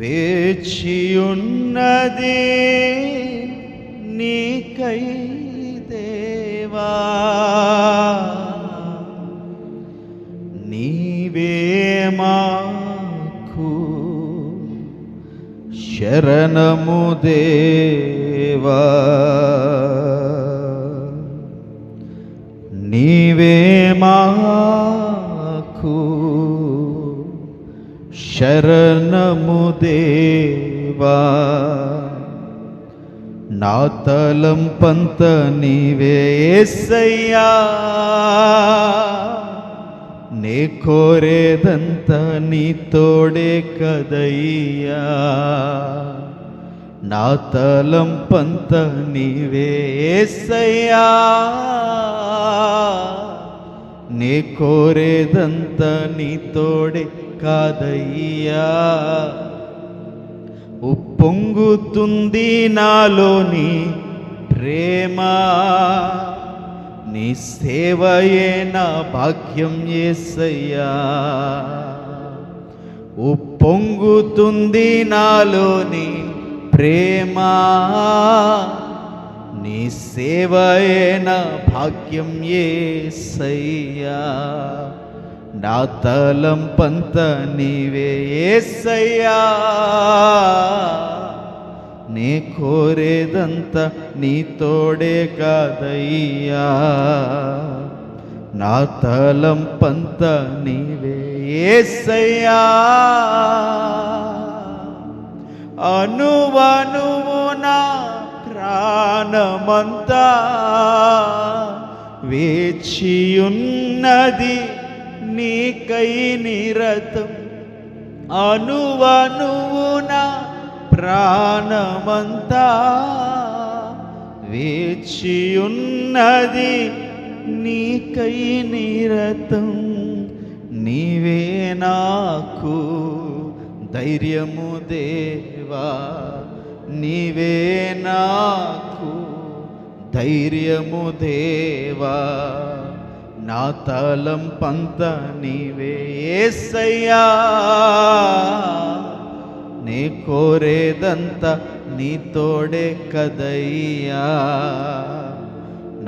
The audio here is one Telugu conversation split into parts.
వేచియున్నది నీకై దేవా, నీవే మాకు శరణము దేవా, నీవే మాకు శరణము దేవా, నా తలంపంత నీవే యేసయ్యా, నే కోరేదంత నీ తోడే కదయ్యా, నా తలంపంత నీవే యేసయ్యా, నే కోరేదంత నీ తోడే కాదయ్యా. ఉప్పొంగుతుంది నాలోని ప్రేమ, నీ సేవయే నా భాగ్యం యేసయ్యా. ఉప్పొంగుతుంది నాలోని ప్రేమ, నీ సేవయే నా భాగ్యం యేసయ్యా, నా తలంపంత నీవే యేసయ్యా, నే కోరేదంత నీ తోడే కాదయ్యా, నా తలంపంత నీవే యేసయ్యా. అనువనువు నా ప్రాణమంతా వేచియున్నది నీకై నిరతం, అనువనువు నా ప్రాణమంతా వేచియున్నది నీకై నిరతం, నీవే నాకు ధైర్యము దేవా, నీవే నాకు ధైర్యము దేవా, నా తలంపంత నీవే యేసయ్యా, నే కోరేదంత నీ తోడే కదయ్యా,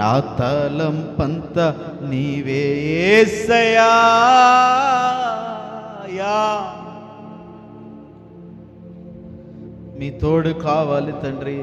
నా తలంపంత నీవే యేసయ్యా. మీ తోడు కావాలి తండ్రి,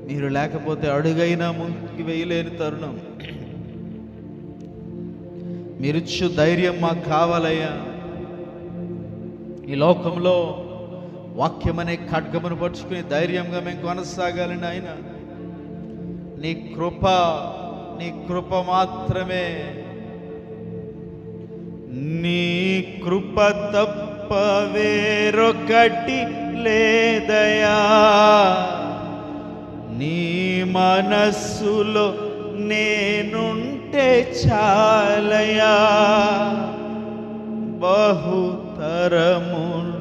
మీరు లేకపోతే అడుగైనా ముందుకు వేయలేని తరుణం, మీరిచ్చు ధైర్యం మాకు కావాలయ్యా. ఈ లోకంలో వాక్యం అనే ఖడ్గమును పట్టుకుని ధైర్యంగా మేము కొనసాగాలి నాయన. నీ కృప మాత్రమే, నీ కృప తప్ప వేరొకటి లేదయా, నీ మనస్సులో నేనుంటే చాలయా, బహుతరములు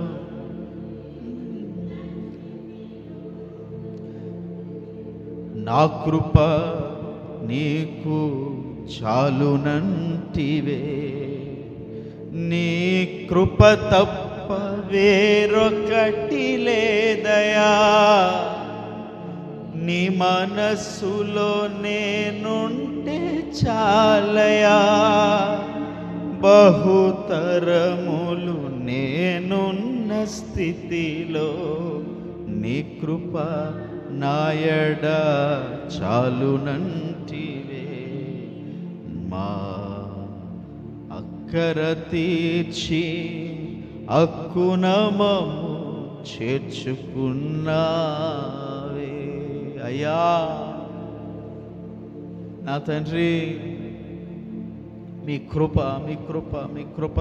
నా కృప నీకు చాలునంటివే, నీ కృప తప్ప వేరొకటి లేదయా, నీ మనస్సులో నేనుంటే చాలయా, బహుతరములు నేనున్న స్థితిలో నీ కృప నాయడ చాలునంటివే, మా అక్కర తీర్చి అక్కునమము చేర్చుకున్నావే అయ్యా. నా తండ్రి, మీ కృప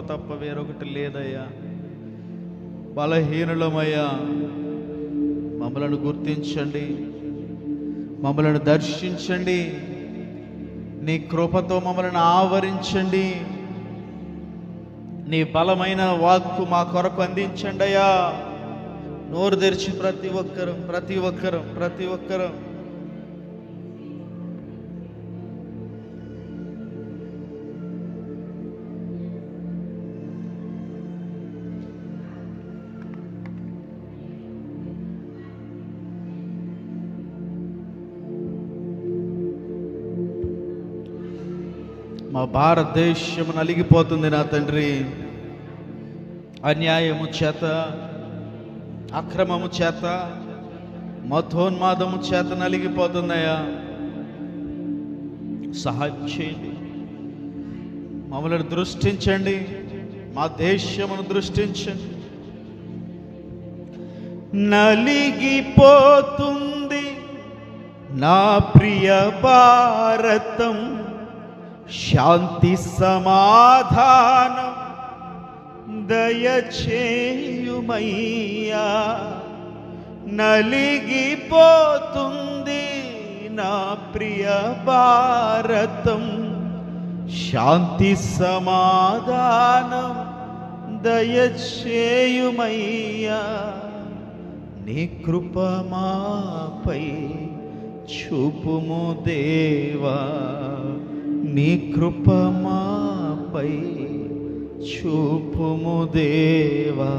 తప్ప వేరొకటి లేదయ్యా. బలహీనులమయ్యా, మమ్మలను గుర్తించండి, మమ్మలను దర్శించండి, నీ కృపతో మమ్మల్ని ఆవరించండి, నీ బలమైన వాక్కు మా కొరకు అందించండి అయ్యా. నోరు తెరిచి ప్రతి ఒక్కరం మా భారతదేశం నలిగిపోతుంది నా తండ్రి. అన్యాయము చేత, అక్రమము చేత, మతోన్మాదము చేత నలిగిపోతుందయ్యా. సహాయం చేయండి, మమ్మల్ని దృష్టించండి, మా దేశమును దృష్టించండి. నలిగిపోతుంది నా ప్రియ భారతం, శాంతి సమాధానం దయచేయుమయ్యా. నలిగిపోతుంది నా ప్రియ భారతం, శాంతి సమాధానం దయచేయుమయ్యా. నీ కృప మాపై చూపుము దేవా, నీ కృప మాపై చూపుము దేవా.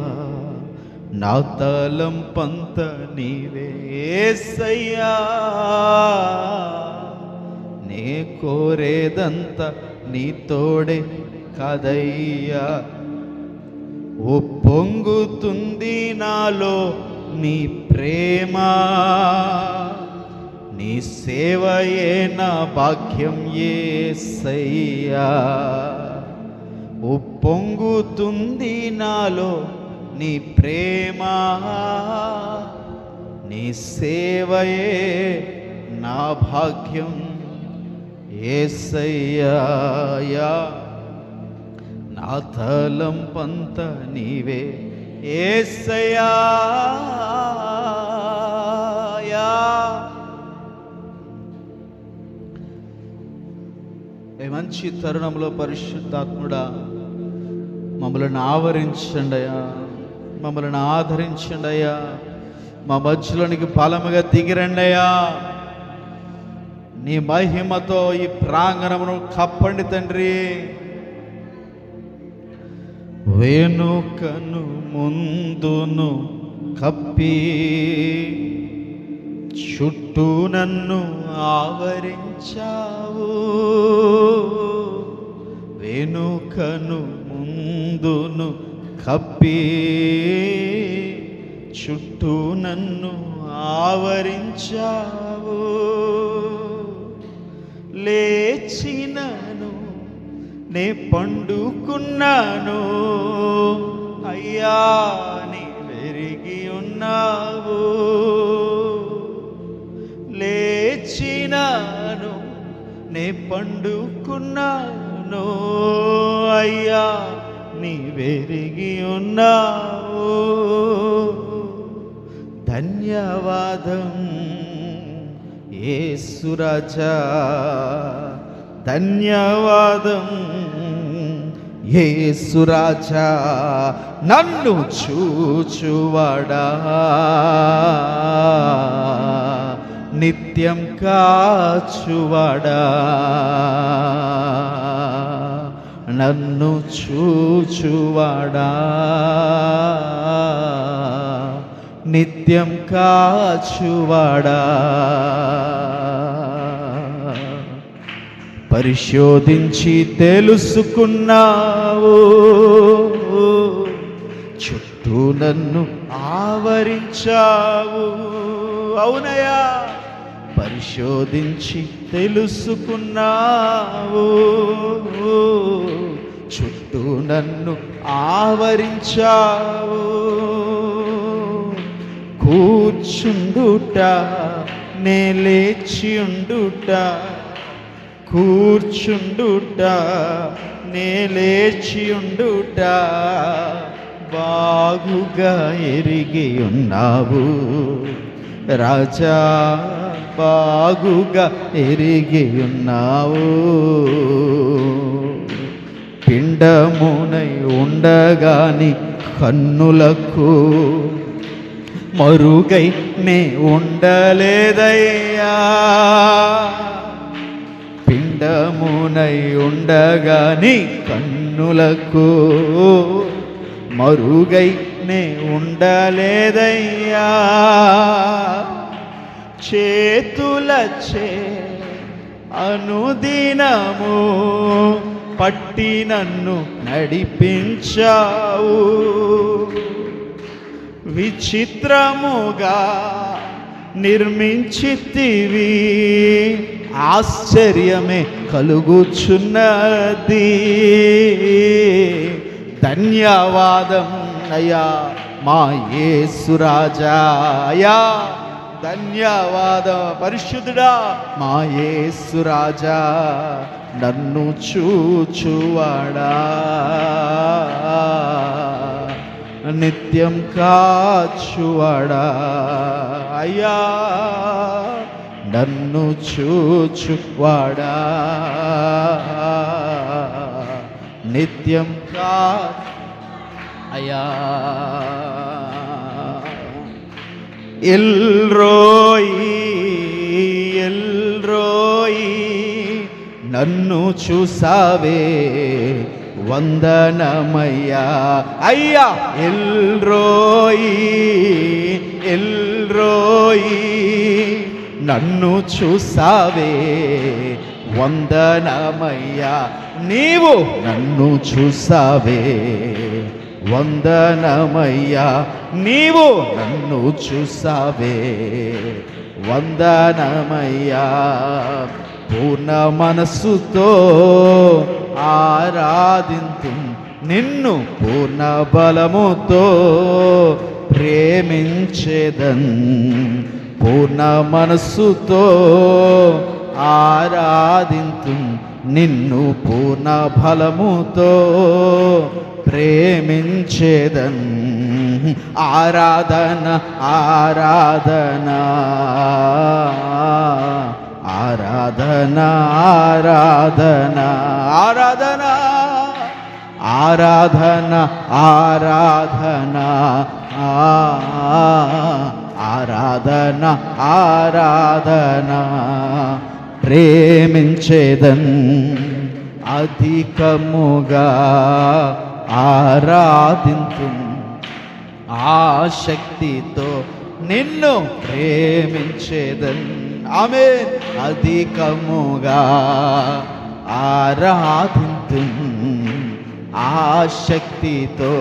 నా తలంపంత నీవే యేసయ్యా, నే కోరేదంత నీ తోడే కదయ్యా. ఉప్పొంగుతుంది నాలో నీ ప్రేమ, నీ సేవయే నా భాగ్యం యేసయ్యా. ఉప్పొంగుతుంది నాలో నీ ప్రేమ, నీ సేవయే నా భాగ్యం యేసయ్యా. నా తలంపంత నీవే యేసయ్యా. ఈ మంచి తరుణంలో పరిశుద్ధాత్ముడా మమ్మల్ని ఆవరించండి అయ్యా, మమ్మల్ని ఆదరించండి అయ్యా. మా మధ్యలోనికి బలముగా దిగిరండి అయ్యా. నీ మహిమతో ఈ ప్రాంగణమును కప్పండి తండ్రి. వెనుకను ముందును కప్పి చుట్టూ నన్ను ఆవరించావు. వెనుకను ముందును కప్పి చుట్టూ నన్ను ఆవరించావు. లేచినను నే పండుకున్నాను అయ్యా, నీ వెరిగి ఉన్నావు. లేచినాను నే పండుకున్నాను అయ్యా, నీ వెరిగి ఉన్నావు. ధన్యవాదం యేసు రాజా, ధన్యవాదం యేసు రాజా. నన్ను చూచువాడా, నిత్యం కాచువాడా. నన్ను చూచువాడా, నిత్యం కాచువాడా. పరిశోధించి తెలుసుకున్నావు, చుట్టూ నన్ను ఆవరించావు. అవునయ్యా, పరిశోధించి తెలుసుకున్నావు, చుట్టూ నన్ను ఆవరించావు. కూర్చుండుట నే లేచియుండుట, కూర్చుండుట నే లేచియుండుట బాగుగా ఎరిగి ఉన్నావు రాజా, బాగుగా ఎరిగి ఉన్నావు. పిండమునై ఉండగాని కన్నులకు మరుగై నే ఉండలేదయ్యా. పిండమునై ఉండగాని కన్నులకు మరుగై నే ఉండలేదయ్యా. చేతులచే అనుదినము పట్టి నన్ను నడిపించావు. విచిత్రముగా నిర్మించితివి, ఆశ్చర్యమే కలుగుచున్నది. ధన్యవాదం అయ్యా మా యేసు రాజా, అయ్యా ధన్యవాదం పరిశుద్ధుడా మా యేసు రాజా, నన్ను చూచువాడా, నిత్యం కాచువాడా, అయ్యా నన్ను చూచువాడా, నిత్యం అయ్యా. ఎల్రోయి ఎల్రోయి నన్ను చూసావే వందనమయ్యా, అయ్యా ఎల్రోయి ఎల్రోయి నన్ను చూసావే వందనమయ్యా, నీవు నన్ను చూసావే వందనమయ్యా, నీవు నన్ను చూసావే వందనమయ్యా. పూర్ణ మనస్సుతో ఆరాధింతు నిన్ను, పూర్ణ బలముతో ప్రేమించేదన్, పూర్ణ మనస్సుతో ఆరాధింతు నిన్ను, పూర్ణ బలముతో ప్రేమించేదన్. ఆరాధన ఆరాధన ఆరాధన ఆరాధన ఆరాధన ఆరాధన ఆరాధన ఆరాధన ఆరాధన ప్రేమించేదన్. అధికముగా ఆరాధింతు ఆశక్తితో నిన్ను ప్రేమించేదన్. ఆమేన్. అధికముగా ఆరాధింతు ఆశక్తితో.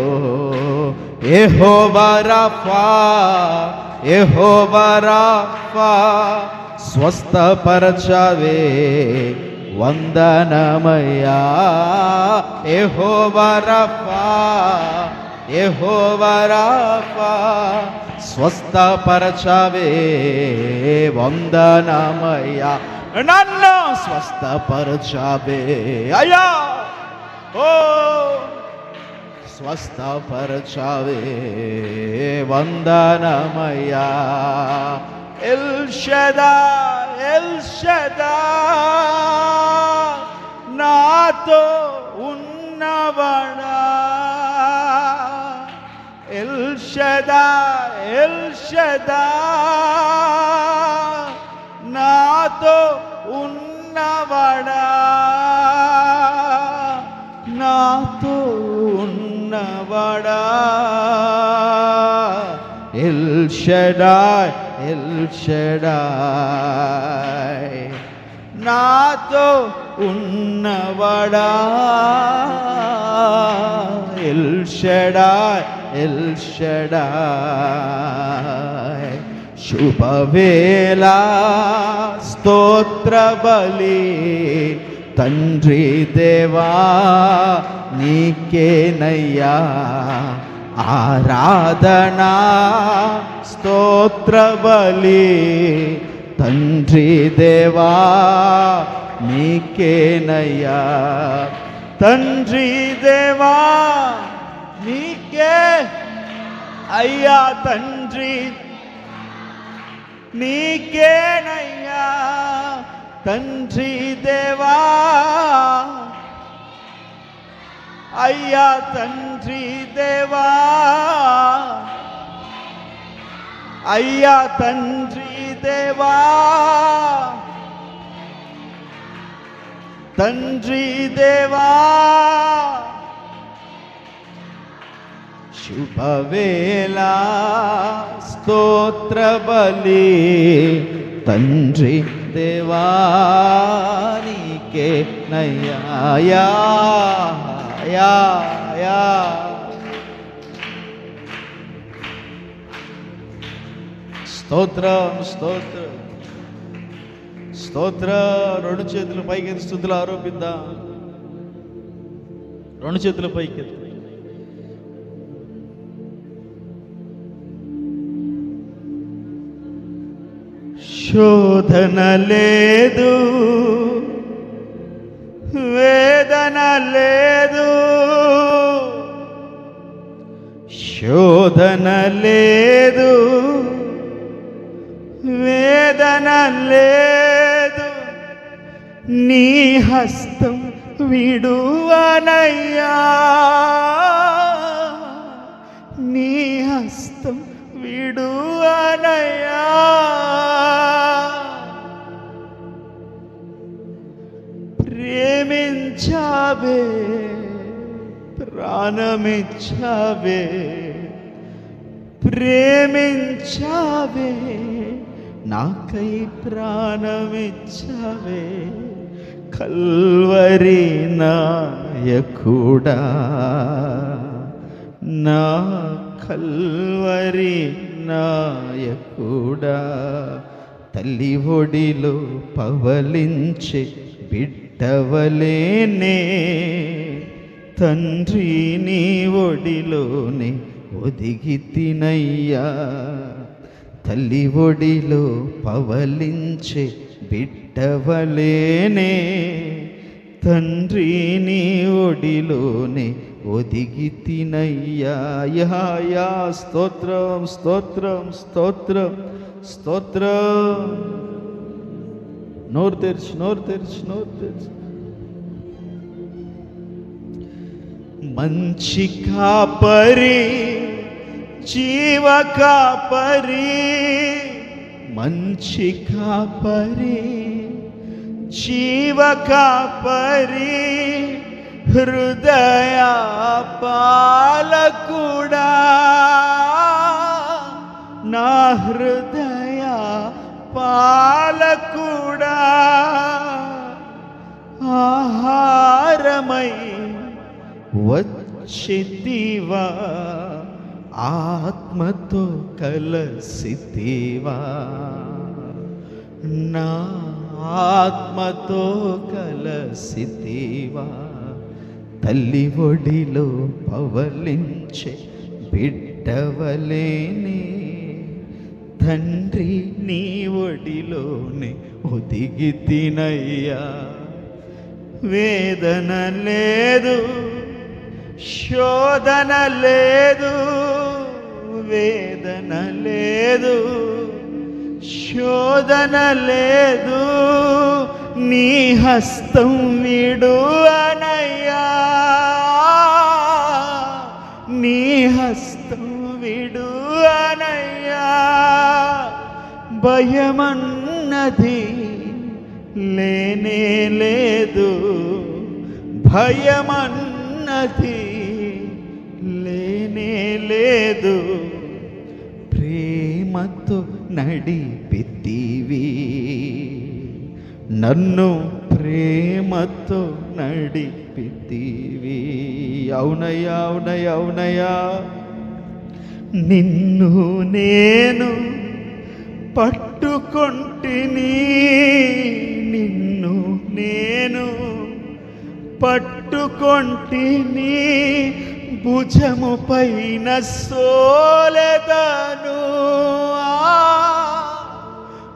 యెహోవా రాఫా యెహోవా రాఫా స్వస్థపరచవే వందనమయ్యా. యెహోవా రాఫా యెహోవా రాఫా స్వస్థపరచవే వందనమయ్యా. నన్ను స్వస్థపరచవే అయ్యా, ఓ స్వస్థపరచవే వందనమయ్యా. ఎల్ షదాయ్ ఎల్ షదాయ్ నాతో ఉన్నవాడా. ఎల్ షదాయ్ ఎల్ షదాయ్ నాతో ఉన్నవాడా, నాతో ఉన్నవాడా. ఎల్ షదాయ్ ఎల్ షదాయ్ నాతో ఉన్నవాడా. ఎల్ షదాయ్ ఎల్ షదాయ్ శుభవేళ స్తోత్ర బలి తండ్రి దేవా నీకేనయ్యా. ఆరాధనా స్తోత్ర బలి తండ్రి దేవా నీకేనయ్యా. తండ్రి దేవా నీకే అయ్యా, తండ్రి నీకేనయ్యా. తండ్రి దేవా అయ్యా, తండ్రి దేవా అయ్యా, తండ్రి దేవా తండ్రి దేవా. శుభవేళ స్తోత్ర బలి తండ్రి దేవా నీకే నీకే నయ్యా యా యా యా. స్తోత్రం స్తోత్రం స్తోత్ర. రెండు చేతుల పైకి స్తుతులు ఆరోపిద్దాం. రెండు చేతుల పైకి. శోధన లేదు, వేదన లేదు, శోధన లేదు, వేదన లేదు, నీ హస్తం విడువనయ్యా, నీ హస్తం విడువనయ్యా. ప్రేమించావే, ప్రాణమిచ్చావే, ప్రేమించావే, నాకై ప్రాణమిచ్చావే, కల్వరి నాయకుడా, నా కల్వరి నాయకుడా. తల్లి ఒడిలో పవలించే బిడ్డవలేనే, తండ్రి నీ ఒడిలోనే ఒదిగి తినయ్యా. తల్లి ఒడిలో పవలించే బిడ్డవలేనే, తండ్రి నీ ఒడిలోనే ఒదిగి తినయ్యా. Yeah yeah. స్తోత్రం స్తోత్రం స్తోత్రం స్తోత్రం. నోరు తెరిచి నోరు తెరిచి నోరు తెరిచి. మంచి కాపరి, జీవ కాపరి, మంచి కాపరి, జీవ కాపరి, హృదయ పాలకుడా, నా హృదయ పాలకుడా. ఆహారమై వచ్చితివా, ఆత్మతో కలసితివా, నా ఆత్మతో కలసితివా. తల్లి ఒడిలో పవలించే బిడ్డవలేనే, తండ్రి నీ ఒడిలోనే ఒదిగి తినయ్యా. వేదన లేదు, శోధన లేదు, వేదన లేదు, శోధన లేదు, నీ హస్తం విడువనయ్యా, నీ హస్తం విడువనయ్యా. భయమన్నది లేనే లేదు, భయమన్నది లేనే లేదు, ప్రేమతో నడిపితివి నన్ను, ప్రేమతో నడిపితివి. అవునయ్యా అవునయ్యా అవునయ్యా. నిన్ను నేను పట్టుకొంటిని, నిన్ను నేను పట్టుకొంటిని, భుజము పైన సోలెదను,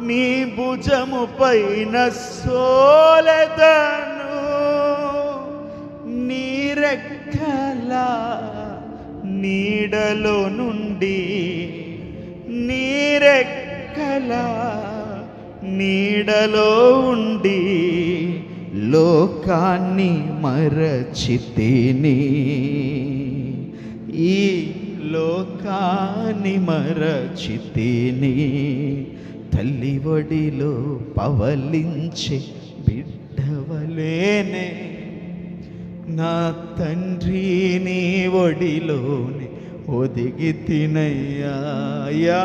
నీ భుజము పైన సోలెదను. నీ రెక్కల నీడలో నుండి, నీ రెక్కల నీడలో ఉండి, లోకాన్ని మరచితిని, ఈ లోకాన్ని మరచితిని. తల్లి ఒడిలో పవలించే బిడ్డవలేనే, నా తండ్రి నీ ఒడిలోనే ఒదిగి తినయ్యా. అయ్యా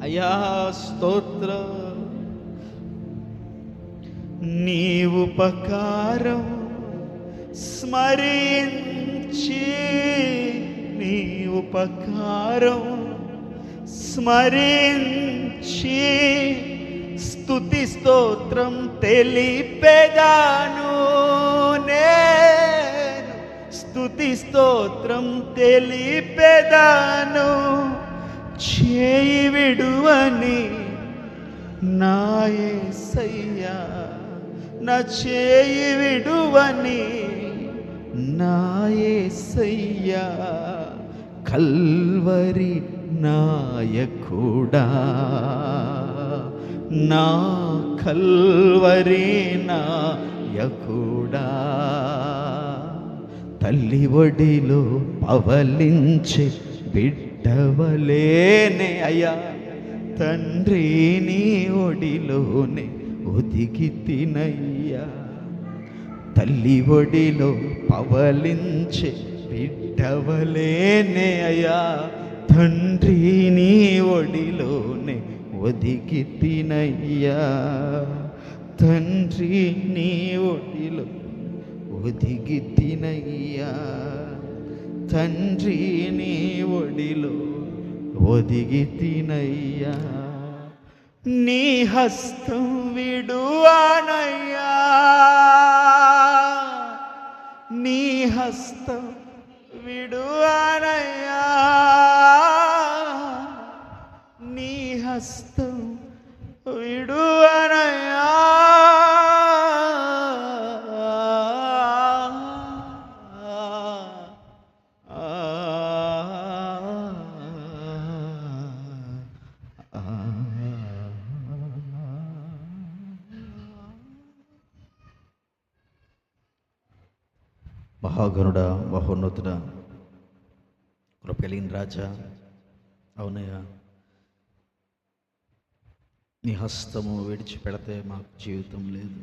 అయ్యా స్తోత్ర. నీ ఉపకారం స్మరించి, నీ ఉపకారం స్మరించి స్తుతి స్తోత్రం తెలిపెదాను. నేను స్తుతి స్తోత్రం తెలిపెదాను. చేయి విడువని నా యేసయ్యా, నా చేయి విడువని నా యేసయ్యా, కల్వరి నాయకుడా, నా కల్వరి నాయకుడా. తల్లి ఒడిలో పవలించే బిడ్డవలేనే అయ్యా, తండ్రి నీ ఒడిలోనే ఒదిగి తినయ్యా. తల్లి ఒడిలో పవలించే బిడ్డవలేనే అయ్యా, తండ్రి నీ ఒడిలోనే ఒదిగి తినయ్యా. తండ్రి నీ ఒడిలో ఒదిగి తినయ్యా, తండ్రి నీ ఒడిలో ఒదిగి తినయ్యా. నీ హస్తం విడువానయ్యా, నీ హస్తం విడువానయ్యా, నీ హస్తం విడువానయ్యా. మహాగణుడా, మహోన్నతుడా, కృపగలిగిన రాజా, అవునయ్యా, నీ హస్తము విడిచిపెడితే మాకు జీవితం లేదు.